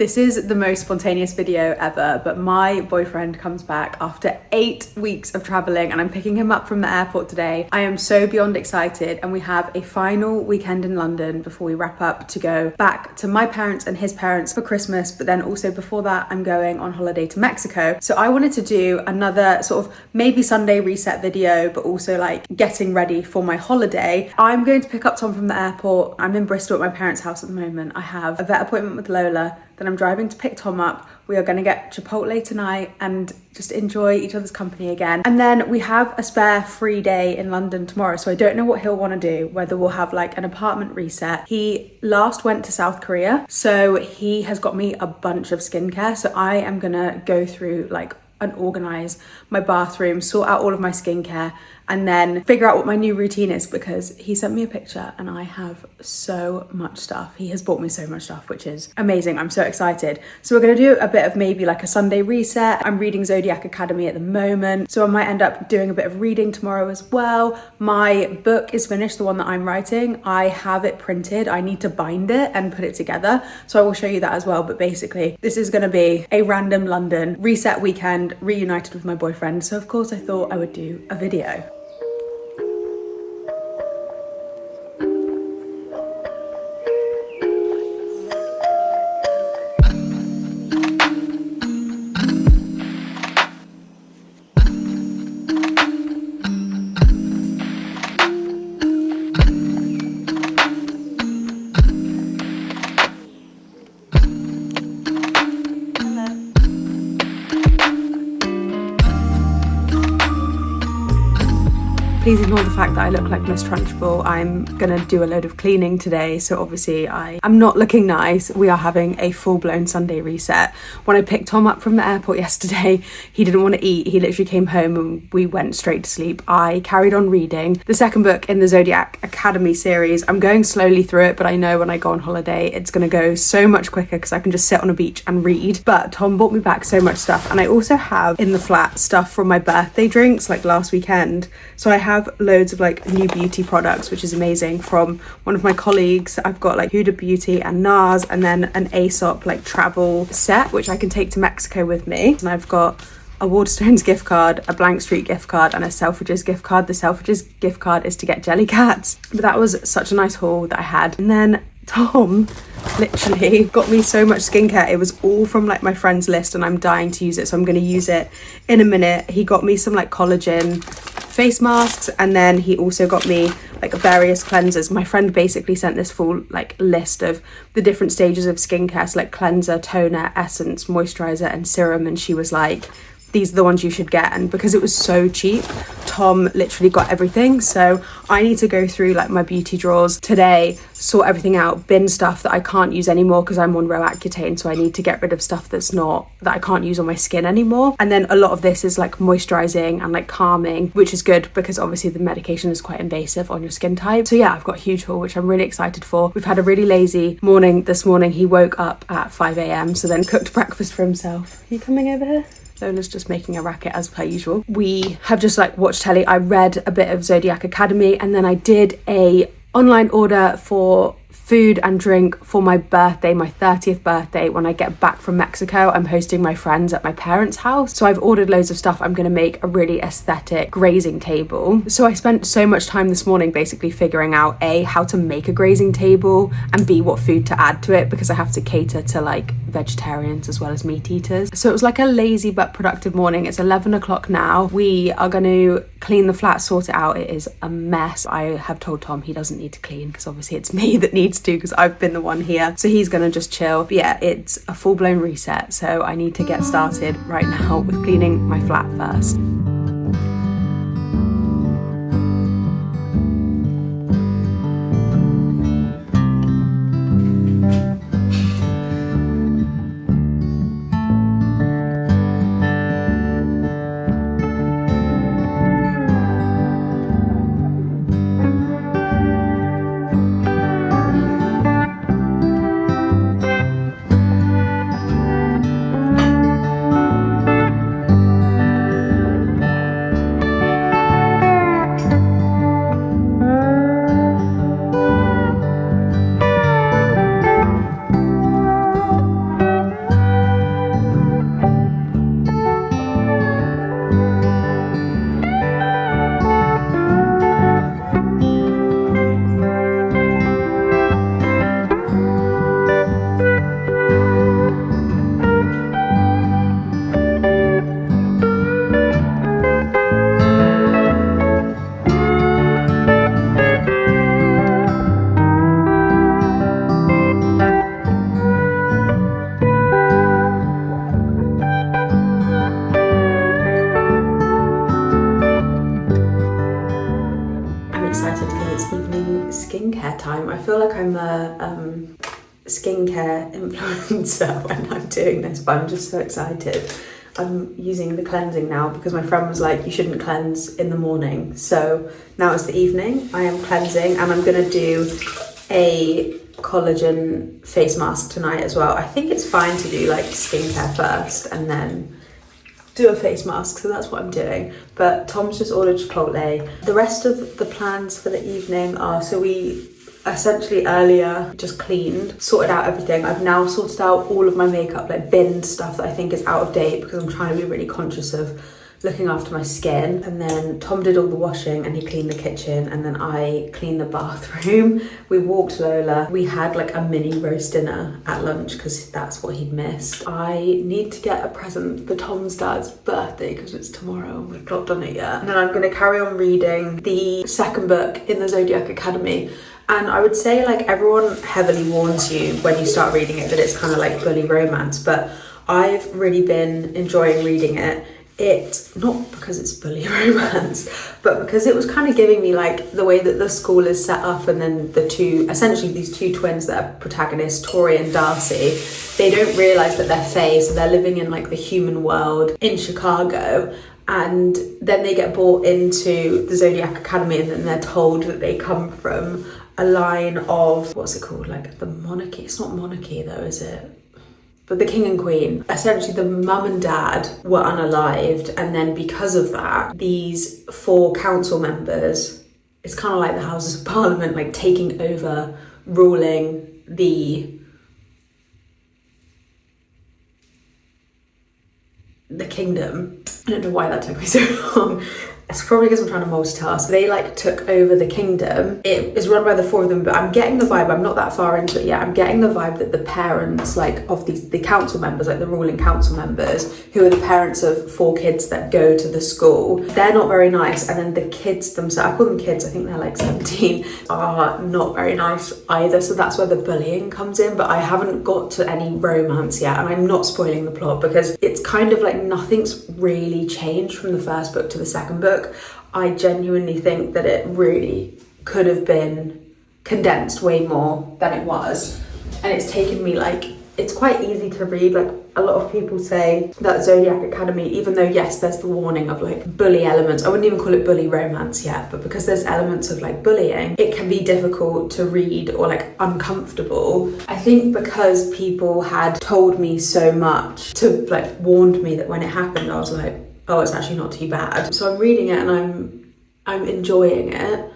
This is the most spontaneous video ever, but my boyfriend comes back after 8 weeks of traveling and I'm picking him up from the airport today. I am so beyond excited, and we have a final weekend in London before we wrap up to go back to my parents and his parents for Christmas, but then also before that I'm going on holiday to Mexico. So I wanted to do another sort of maybe Sunday reset video, but also like getting ready for my holiday. I'm going to pick up Tom from the airport. I'm in Bristol at my parents' house at the moment. I have a vet appointment with Lola. Then I'm driving to pick Tom up. We are going to get Chipotle tonight and just enjoy each other's company again. And then we have a spare free day in London tomorrow. So I don't know what he'll want to do, whether we'll have like an apartment reset. He last went to South Korea, so he has got me a bunch of skincare. So I am going to go through like and organize my bathroom, sort out all of my skincare, and then figure out what my new routine is, because he sent me a picture and I have so much stuff. He has bought me so much stuff, which is amazing. I'm so excited. So we're going to do a bit of maybe like a Sunday reset. I'm reading Zodiac Academy at the moment, so I might end up doing a bit of reading tomorrow as well. My book is finished, the one that I'm writing. I have it printed. I need to bind it and put it together, so I will show you that as well. But basically this is going to be a random London reset weekend, reunited with my boyfriend. So of course I thought I would do a video. Please ignore the fact that I look like Miss Trunchbull. I'm gonna do a load of cleaning today, so obviously I am not looking nice. We are having a full-blown Sunday reset. When I picked Tom up from the airport yesterday, he didn't want to eat. He literally came home and we went straight to sleep. I carried on reading the second book in the Zodiac Academy series. I'm going slowly through it, but I know when I go on holiday, it's gonna go so much quicker because I can just sit on a beach and read. But Tom bought me back so much stuff, and I also have in the flat stuff from my birthday drinks like last weekend. So I have loads of like new beauty products, which is amazing, from one of my colleagues. I've got like Huda Beauty and NARS, and then an Aesop like travel set which I can take to Mexico with me. And I've got a Waterstones gift card, a Blank Street gift card, and a Selfridges gift card. The Selfridges gift card is to get Jellycats, but that was such a nice haul that I had. And then Tom literally got me so much skincare. It was all from like my friend's list and I'm dying to use it, so I'm going to use it in a minute. He got me some like collagen face masks, and then he also got me like various cleansers. My friend basically sent this full like list of the different stages of skincare, so like cleanser, toner, essence, moisturizer and serum, and she was like, these are the ones you should get. And because it was so cheap, Tom literally got everything. So I need to go through like my beauty drawers today, sort everything out, bin stuff that I can't use anymore because I'm on Roaccutane, so I need to get rid of stuff that I can't use on my skin anymore. And then a lot of this is like moisturizing and like calming, which is good because obviously the medication is quite invasive on your skin type. So yeah, I've got a huge haul which I'm really excited for. We've had a really lazy morning this morning. He woke up at 5 a.m, so then cooked breakfast for himself. Are you coming over here? Lola's just making a racket as per usual. We have just like watched telly. I read a bit of Zodiac Academy, and then I did a online order for food and drink for my birthday, my 30th birthday. When I get back from Mexico, I'm hosting my friends at my parents' house. So I've ordered loads of stuff. I'm going to make a really aesthetic grazing table. So I spent so much time this morning basically figuring out A, how to make a grazing table, and B, what food to add to it, because I have to cater to like vegetarians as well as meat eaters. So it was like a lazy but productive morning. It's 11 o'clock now. We are going to clean the flat, sort it out. It is a mess. I have told Tom he doesn't need to clean because obviously it's me that needs to, because I've been the one here. So he's gonna just chill. But yeah, it's a full-blown reset, so I need to get started right now with cleaning my flat first. I feel like I'm a skincare influencer when I'm doing this, but I'm just so excited. I'm using the cleansing now because my friend was like, you shouldn't cleanse in the morning. So now it's the evening, I am cleansing, and I'm gonna do a collagen face mask tonight as well. I think it's fine to do like skincare first and then do a face mask, so that's what I'm doing. But Tom's just ordered Chipotle. The rest of the plans for the evening are, so we essentially earlier just cleaned, sorted out everything. I've now sorted out all of my makeup, like binned stuff that I think is out of date because I'm trying to be really conscious of looking after my skin. And then Tom did all the washing and he cleaned the kitchen, and then I cleaned the bathroom. We walked Lola. We had like a mini roast dinner at lunch because that's what he'd missed. I need to get a present for Tom's dad's birthday because it's tomorrow. We've not done it yet. And then I'm going to carry on reading the second book in the Zodiac Academy. And I would say like everyone heavily warns you when you start reading it that it's kind of like bully romance, but I've really been enjoying reading it. It's not because it's bully romance, but because it was kind of giving me like the way that the school is set up, and then essentially these two twins that are protagonists, Tori and Darcy, they don't realise that they're fae, so they're living in like the human world in Chicago. And then they get brought into the Zodiac Academy, and then they're told that they come from a line of, what's it called, like the monarchy? It's not monarchy though, is it? But the king and queen. Essentially the mum and dad were unalived, and then because of that, these 4 council members, it's kind of like the Houses of Parliament, like taking over, ruling the kingdom. I don't know why that took me so long. It's probably because I'm trying to multitask. They like took over the kingdom. It is run by the 4 of them, but I'm getting the vibe, I'm not that far into it yet, I'm getting the vibe that the parents like of the council members, like the ruling council members, who are the parents of 4 kids that go to the school, they're not very nice. And then the kids themselves, I call them kids, I think they're like 17, are not very nice either. So that's where the bullying comes in. But I haven't got to any romance yet, and I'm not spoiling the plot because it's kind of like nothing's really changed from the first book to the second book. I genuinely think that it really could have been condensed way more than it was, and it's taken me like, it's quite easy to read. Like a lot of people say that Zodiac Academy, even though yes there's the warning of like bully elements, I wouldn't even call it bully romance yet, but because there's elements of like bullying, it can be difficult to read or like uncomfortable. I think because people had told me so much, to like warned me that when it happened I was like, oh, it's actually not too bad. So I'm reading it and I'm enjoying it.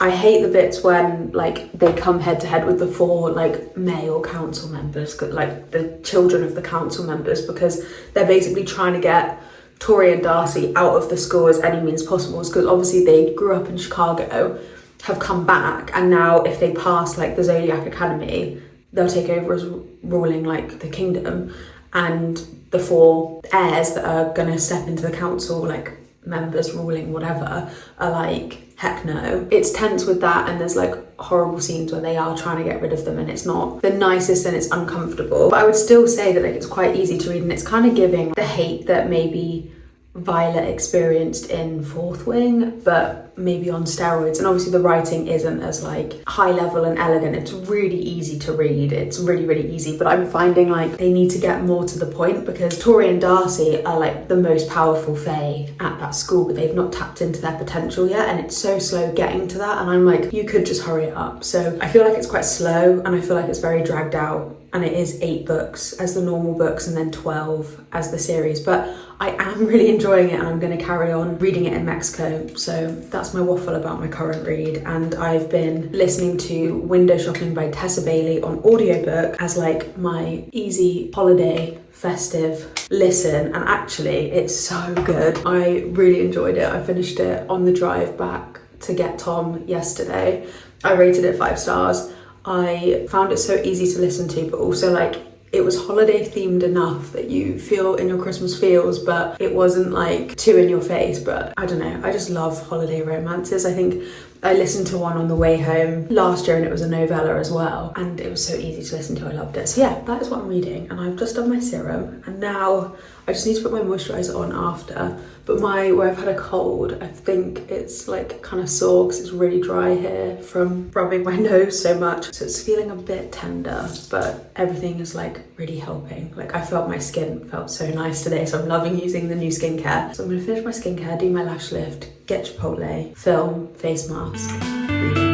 I hate the bits when like they come head to head with the 4 like male council members, like the children of the council members, because they're basically trying to get Tori and Darcy out of the school as any means possible, because obviously they grew up in Chicago, have come back, and now if they pass like the Zodiac Academy, they'll take over as ruling like the kingdom. And the 4 heirs that are gonna step into the council, like members ruling whatever, are like, heck no. It's tense with that, and there's like horrible scenes where they are trying to get rid of them, and it's not the nicest and it's uncomfortable. But I would still say that like it's quite easy to read, and it's kind of giving the hate that maybe Violet experienced in Fourth Wing, but maybe on steroids. And obviously the writing isn't as like high level and elegant. It's really easy to read. It's really, really easy. But I'm finding like they need to get more to the point, because Tori and Darcy are like the most powerful fae at that school, but they've not tapped into their potential yet. And it's so slow getting to that. And I'm like, you could just hurry it up. So I feel like it's quite slow, and I feel like it's very dragged out. And it is 8 books as the normal books, and then 12 as the series. But I am really enjoying it, and I'm going to carry on reading it in Mexico. So that's my waffle about my current read. And I've been listening to Window Shopping by Tessa Bailey on audiobook as like my easy holiday festive listen, and actually it's so good. I really enjoyed it. I finished it on the drive back to get Tom yesterday. I rated it 5 stars. I found it so easy to listen to, but also like it was holiday themed enough that you feel in your Christmas feels, but it wasn't like too in your face. But I don't know, I just love holiday romances. I think I listened to one on the way home last year and it was a novella as well, and it was so easy to listen to. I loved it. So yeah, that is what I'm reading, and I've just done my serum, and now I just need to put my moisturiser on after. But where I've had a cold, I think it's like kind of sore because it's really dry here from rubbing my nose so much. So it's feeling a bit tender, but everything is like really helping. Like I felt my skin felt so nice today, so I'm loving using the new skincare. So I'm gonna finish my skincare, do my lash lift, get Chipotle, film, face mask, read it.